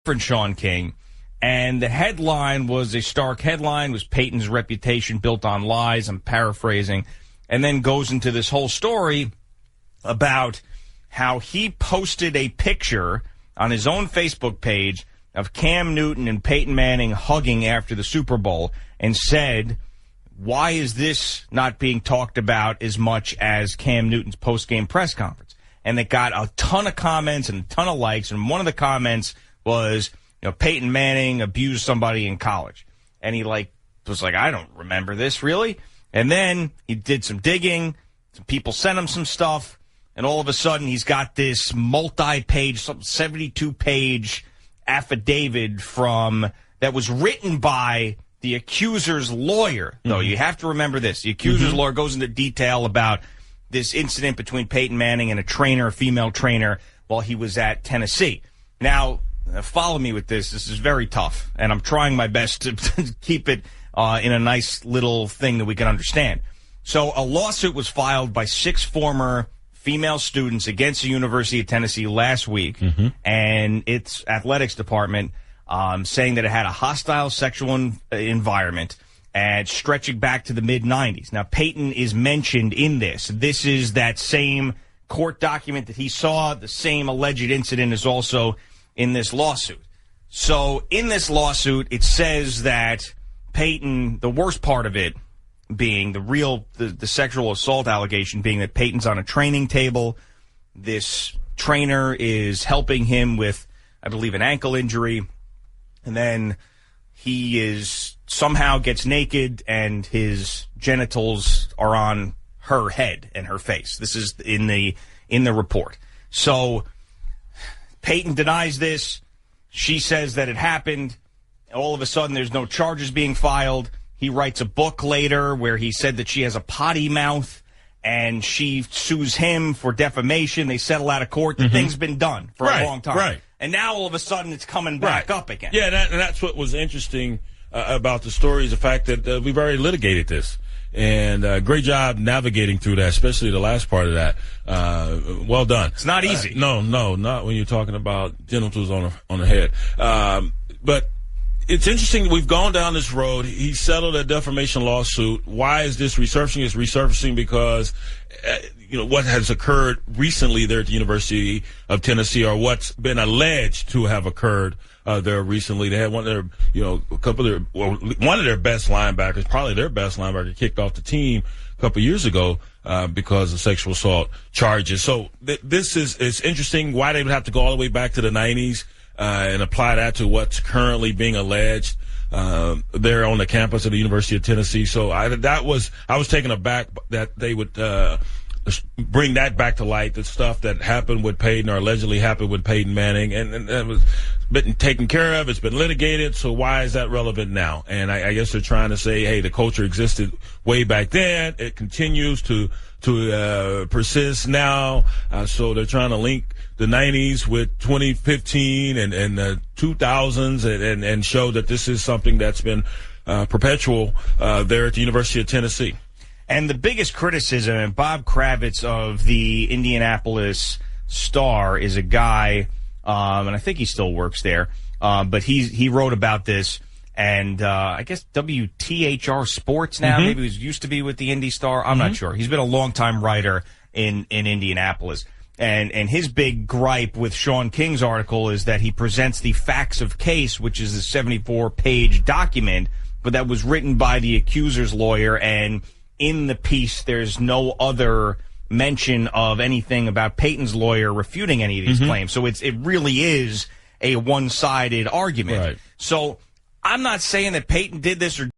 different Sean King. And the headline was a stark headline, was Peyton's reputation built on lies. I'm paraphrasing. And then goes into this whole story about how he posted a picture on his own Facebook page of Cam Newton and Peyton Manning hugging after the Super Bowl and said, why is this not being talked about as much as Cam Newton's post-game press conference? And it got a ton of comments and a ton of likes. And one of the comments was, Peyton Manning abused somebody in college. And he was like, I don't remember this, really. And then he did some digging. Some people sent him some stuff. And all of a sudden, he's got this multi-page, 72-page affidavit that was written by the accuser's lawyer. Though you have to remember this. The accuser's lawyer goes into detail about this incident between Peyton Manning and a female trainer, while he was at Tennessee. Now, follow me with this. This is very tough, and I'm trying my best to keep it in a nice little thing that we can understand. So a lawsuit was filed by 6 former female students against the University of Tennessee last week, and its athletics department saying that it had a hostile sexual environment and stretching back to the mid-'90s. Now, Peyton is mentioned in this. This is that same court document that he saw. The same alleged incident is also in this lawsuit. So in this lawsuit, it says that Peyton, the worst part of it being the sexual assault allegation being that Peyton's on a training table. This trainer is helping him with, I believe, an ankle injury. And then he somehow gets naked and his genitals are on her head and her face. This is in the report. So Peyton denies this. She says that it happened. All of a sudden, there's no charges being filed. He writes a book later where he said that she has a potty mouth, and she sues him for defamation. They settle out of court. The thing's been done for a long time. Right. And now, all of a sudden, it's coming back up again. Yeah, and that's what was interesting about the story is the fact that we've already litigated this. And great job navigating through that, especially the last part of that. Well done. It's not easy. No, not when you're talking about genitals on the head. But it's interesting. We've gone down this road. He settled a defamation lawsuit. Why is this resurfacing? It's resurfacing because what has occurred recently there at the University of Tennessee, or what's been alleged to have occurred there recently. They had one of their best linebackers, probably their best linebacker, kicked off the team a couple years ago because of sexual assault charges. So this is interesting. Why they would have to go all the way back to the 90s and apply that to what's currently being alleged there on the campus of the University of Tennessee. So I was taken aback that they would bring that back to light, the stuff that happened with Peyton, or allegedly happened with Peyton Manning, and that was been taken care of. It's been litigated, so why is that relevant now? And I guess they're trying to say, hey, the culture existed way back then. It continues to persist now. So they're trying to link the 90s with 2015 and the 2000s and show that this is something that's been perpetual there at the University of Tennessee. And the biggest criticism, and Bob Kravitz of the Indianapolis Star is a guy, and I think he still works there, but he wrote about this, and I guess WTHR Sports now, maybe he used to be with the Indy Star, I'm not sure. He's been a longtime writer in Indianapolis. And his big gripe with Sean King's article is that he presents the facts of case, which is a 74-page document, but that was written by the accuser's lawyer, and in the piece, there's no other mention of anything about Peyton's lawyer refuting any of these claims. So it really is a one-sided argument. Right. So I'm not saying that Peyton did this or